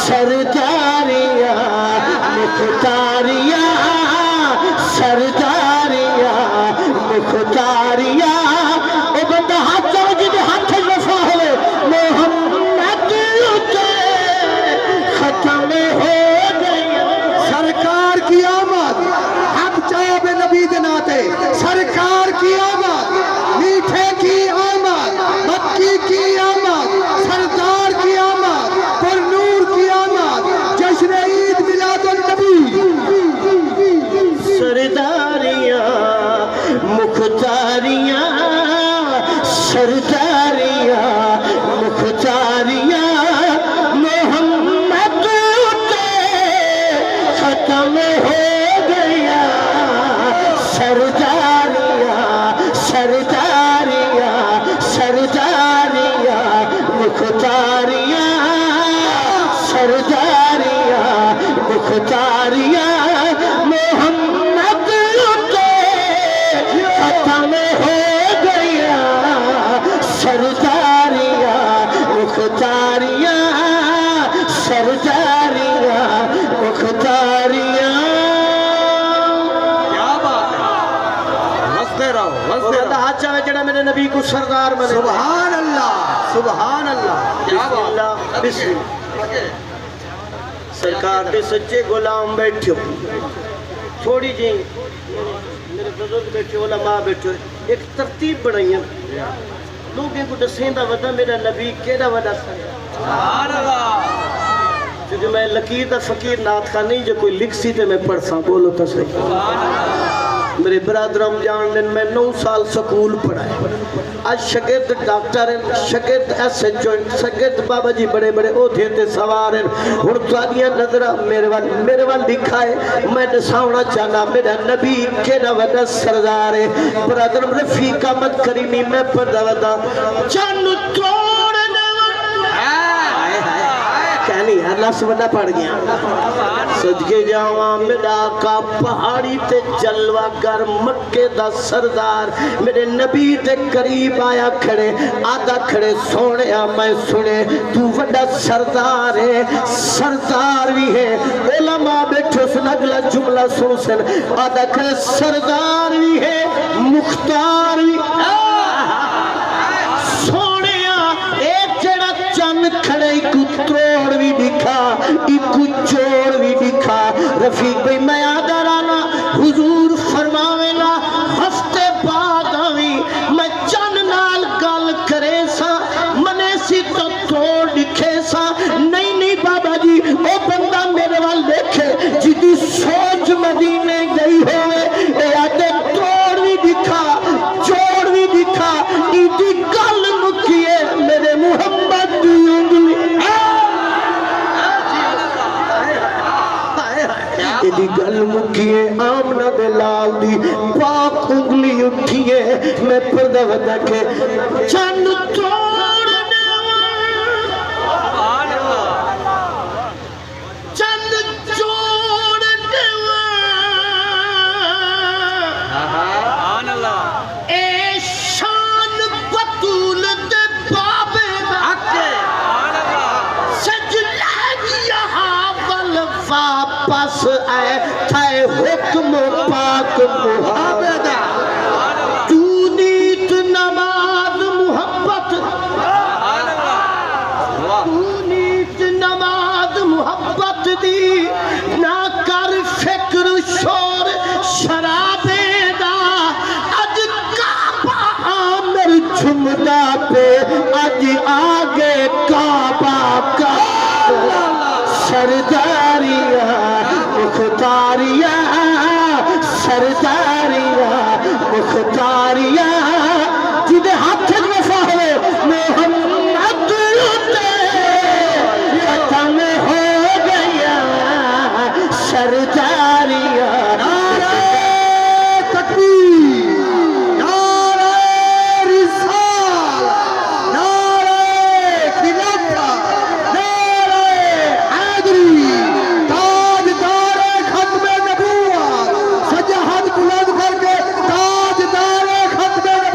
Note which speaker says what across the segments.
Speaker 1: سرداریاں مختاریاں سرداریاں مختاریاں او بندہ ہاتھ چاہو جی ہاتھ رفا ہوئے محمد کے ختم ہو گیا
Speaker 2: سرکار کی آمد حق چاہب نبی دناتے سرکار کی آمد میٹھے کی آمد مکی کی آمد سردار کی آمد پر نور کی آمد جشن عید میلاد النبی
Speaker 1: سرداریاں مختاریاں سرداریاں مختاریاں محمد کے ختم ہو گیا سرداریاں سرداریاں سرداریاں مختاریاں سرداریاں مختاریاں محمد کے ختم ہو گیا سرداریاں مختاریاں سرداریاں مختاریاں
Speaker 2: کیا بات ہے ہنستے رہو ہنستے
Speaker 1: بندہ
Speaker 2: رہو
Speaker 1: ہاتھ چاہے جڑا میرے نبی کو سردار بنے
Speaker 2: سبحان اللہ سبحان اللہ کیا
Speaker 1: بسم اللہ بسم اللہ سرکار کے سچے غلام بیٹھو تھوڑی جی میرے بزرگ بیٹھے علماء بیٹھے ایک ترتیب بنائی ہے لوگوں کو دسیں دا ودا میرا نبی کیڑا ودا
Speaker 2: سبحان اللہ
Speaker 1: کیونکہ میں لکیر دا فقیر نات خان نہیں جو کوئی لکھ سی تے میں پڑھ ساں بولو تا صحیح میرے برادرم جان لیں میں 9 سال سکول پڑھائے آج شگرد ڈاکٹر ہیں شگرد ایس ایچ او ہیں شگرد بابا جی بڑے بڑے عہدے تے سوار ہیں اور تواڈیاں نظرہ میرے وال لکھا ہے میں دساونا چاہنا میرا نبی کیڑا وڈا سردار ہے برادرم رفیق احمد کریمی میں پڑھدا ودا چن توڑنے کہنی ہے لفظ بڑا پڑھ گیا صدقے جاواں میرا آقا پہاڑی تے جلوہ گر مکے دا سردار میرے نبی تے قریب آیا کھڑے آدھا کھڑے سونے میں سنے تو وڈا سردار ہے سردار بھی ہے علماء بیٹھو سن اگلا جملہ سن سن آدھا کھڑے سردار بھی ہے مختار بھی کھڑے ایک تروڑ بھی دکھا ایک چوڑ بھی دکھا رفیق بھئی میں آدھا رانا حضور فرماوینا ہفتے بعد آویں میں چند نال گل کرے سا منے سی تو توڑ دکھے سا نہیں بابا جی او بندہ میرے وال دیکھے جدی سوچ مدینے گئی ہوئے اے آدھے توڑ بھی دکھا چوڑ بھی دکھا ایدی گل مکیے میرے محمد دی گل مکیے آمنہ بلال دی پاک انگلی اٹھیے میں پردہ ودا کے چند توڑنے چند جوڑنے اے شان بطول دے بابے بھاکے سجلے یہاں واپس آئے تھائے حکم پاک محمد تو نیت نماز محبت تو نیت نماز محبت دی نہ کر فکر شور شرابے دا اج کعبہ آمر جھمدہ پہ اج آگے کعبہ کا سرداریاں مختاریاں سرداریاں مختاریاں جدے ہاتھ وفا ہوئے محمد ختم ہو گیا سرداریاں نعرہ تکبیر
Speaker 2: نعرہ رسالہ نعرہ خلافت ختم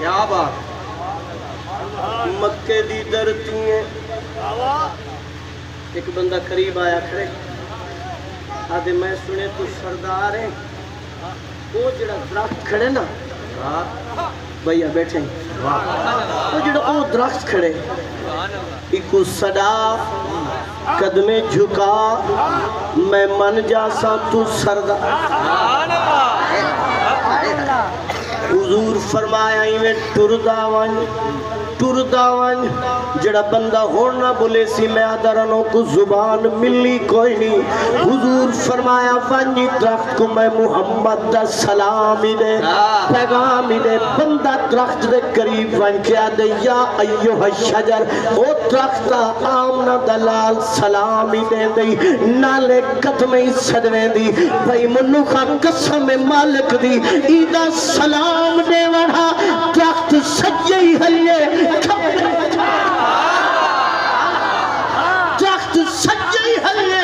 Speaker 2: کیا بات
Speaker 1: مکے دی دھرتی ہے ایک بندہ قریب آیا کھڑے آدھے میں سنے تو سردار ہے وہ جڑا درخت کھڑے نا بھیا بیٹھے وہ جڑا وہ درخت کھڑے ایکو صدا قدمیں جھکا میں من جاسا تو سردار حضور فرمایا میں ٹردہ ون جڑا بندہ ہونا بولے سی میں آدھرانوں کو زبان ملی کوئی نہیں حضور فرمایا ونی درخت کو میں محمد دا سلامی دے پیغامی دے بندہ درخت دے قریب ون کیا دے یا ایوہ الشجر او درخت آمنا دلال سلامی دے دی نالے قدمیں صدویں دی بھئی منوخہ قسم مالک دی ایدہ سلام دے وڑھا درخت سجی ہلیے درخت سجی ہلیے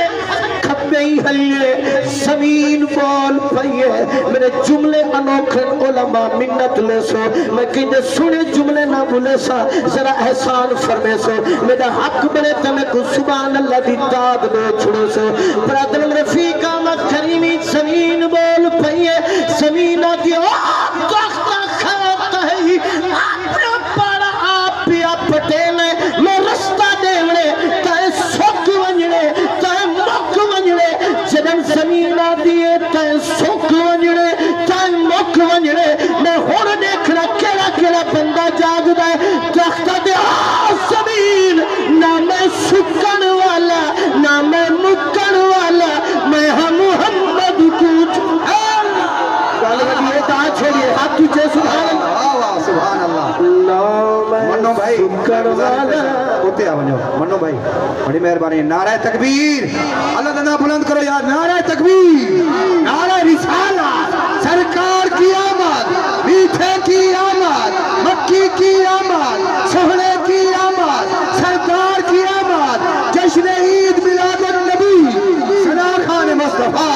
Speaker 1: کھبے ہلیے زمین بول پئیے میرے جملے انوکھے علماء منت لے سو میں کہنے سنے جملے نہ بھولے سا ذرا احسان فرمے سو میرا حق بنے تمہیں کو سبحان اللہ دی داد دے چھڑو سو برادر رفیق آمد کریمی زمین بول پئیے زمین آدھی درخت کھاتا ہے اپنا پارا آپ پیا پٹیلے میں رستہ دیوڑے تائے سوک ونجڑے تائے مک ونجڑے جدن زمین آدھیے تائے سوک ونجڑے تائے مک ونجڑے میں ہون دیکھنا کیڑا بندہ جاگ دائے درختہ دے زمین نہ میں سکن والا نہ میں مکن والا میں ہم محمد کچھ یہ دعا چھوڑیے ہاتھ تجھے
Speaker 2: سبحان اللہ منو بھائی ہوتے آونجو منو بھائی بڑی مہربانی نعرہ تکبیر اللہ کا نام بلند کرو یار نعرہ تکبیر نعرہ رسالت سرکار کی آمد میٹھے کی آمد مکی کی آمد سہرے کی آمد سرکار کی آمد جشن عید میلاد النبی ثنا خان مصطفیٰ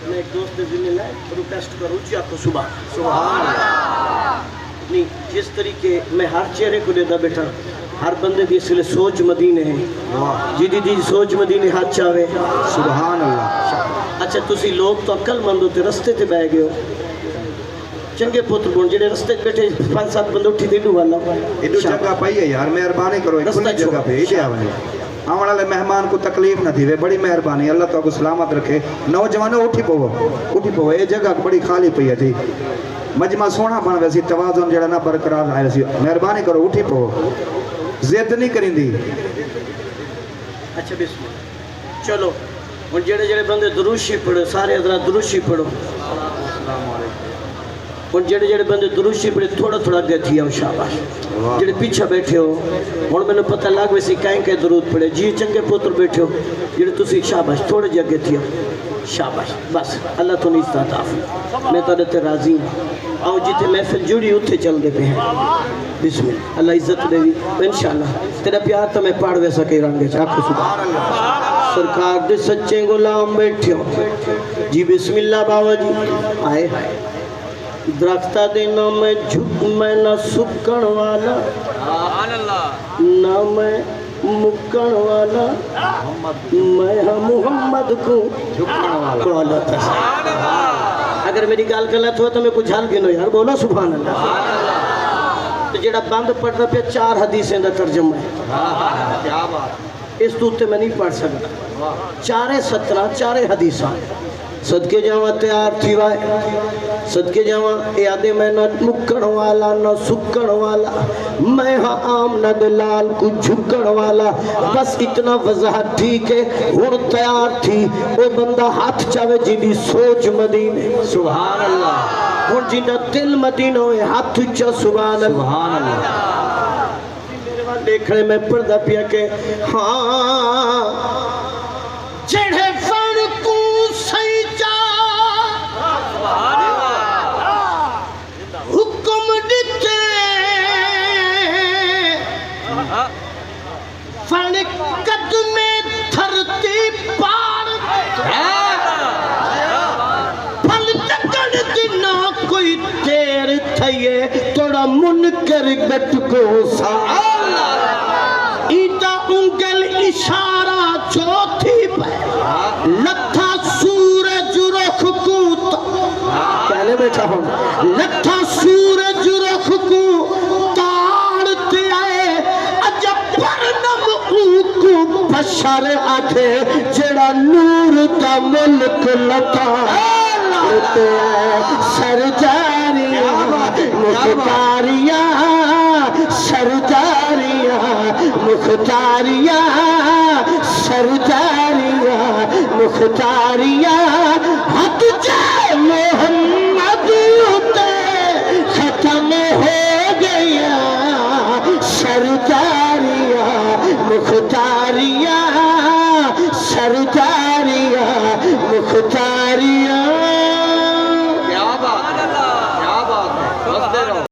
Speaker 1: میں ایک دوست نے ذمہ لائے پروٹیسٹ کروں جی آپ کو صبح سبحان اللہ نہیں جس طریقے میں ہر چہرے کو دیتا بیٹھا ہر بندے دی اس لئے سوچ مدینے ہیں جی سوچ مدینے ہاتھ چاہوے
Speaker 2: سبحان اللہ
Speaker 1: اچھا تسی لوگ تو عقل مند ہوتے رستے تے بہ گئے ہو چنگے پتر بون جڑے رستے بیٹھے 5-7 بندے اٹھی دیڈو والا
Speaker 2: ایڈو جگہ پائی ہے یار مہربانی کرو ایک کھلی جگہ پہ ایڈے آونے آمن والے مہمان کو تکلیف نہ تھی بڑی مہربانی اللہ تو کو سلامت رکھے نوجوانوں اٹھی پو یہ جگہ بڑی خالی پئی تھی مجمع سونا بن ویسی توازن جڑا نہ برقرار آئے ویسی مہربانی کرو اٹھی پو زد نہیں کریں دی
Speaker 1: اچھا بسم اللہ چلو اور جڑے بندے دروشی پڑھو سارے حضرات دروشی پڑھو اور جڑے بندے دروشی پڑھے تھوڑا اگے تھی آؤ شاباش جڑے پیچھے بیٹھے ہو اور میں نے پتہ لگ ویسی کہیں کہ درود پڑھے جی چنگے پتر بیٹھے ہو جڑے تسی شاباش تھوڑے جی اگے تھی آؤ شاباش بس اللہ تو نہیں استعطاف میں تو تے راضی ہوں آؤ جیتے محفل جڑی اتھے چل دے پہ ہیں بسم اللہ اللہ عزت دے بھی انشاءاللہ تیرا پیار تو میں پاڑ ویسا کہی رنگے چاکو سبحان سرکار دے سچے غلام بیٹھے ہو جی بسم اللہ بابا جی آئے درختہ دینا میں جھک میں نہ سکن والا نہ میں مکن والا میں ہم محمد کو جھکن والا اگر میری گال غلط ہوا تو میں کچھ حال گنو یار بولو سبحان اللہ تو جڑا بند پڑھنا پہ 4 حدیثیں دا ترجمہ ہے اس دوتے میں نہیں پڑھ سکتا 4 حدیثاں صدقے جاواں تیار تھی وائے صدقے جاواں یادے میں نہ مکن والا نہ سکن والا میں ہاں آم نہ دلال کو جھکن والا بس اتنا وضاحت ٹھیک ہے ہون تیار تھی وہ بندہ ہاتھ چاہے جی دی سوچ مدینے سبحان اللہ ہون جی دا دل مدینہ ہوئے ہاتھ چاہ سبحان اللہ میرے وہاں دیکھنے میں پردہ پیا کہ ہاں جڑے فرقوں حکم تھئیے توڑا منکر گٹ کو سا ایتا انگل اشارہ چوتھی پہ لتھا سورج رخ کو کہنے بیٹھا ہوں لتھا سورج رخ کو تاڑتے آئے عجب پرنم اوکو بشر آکھے جڑا نور دا ملک لتا سرداریاں مختاریاں سرداریاں مختاریاں سرداریاں مختاریاں حد جائے محمد تے ختم ہو گیا سرداریاں مختاریاں سرداریاں مختاریاں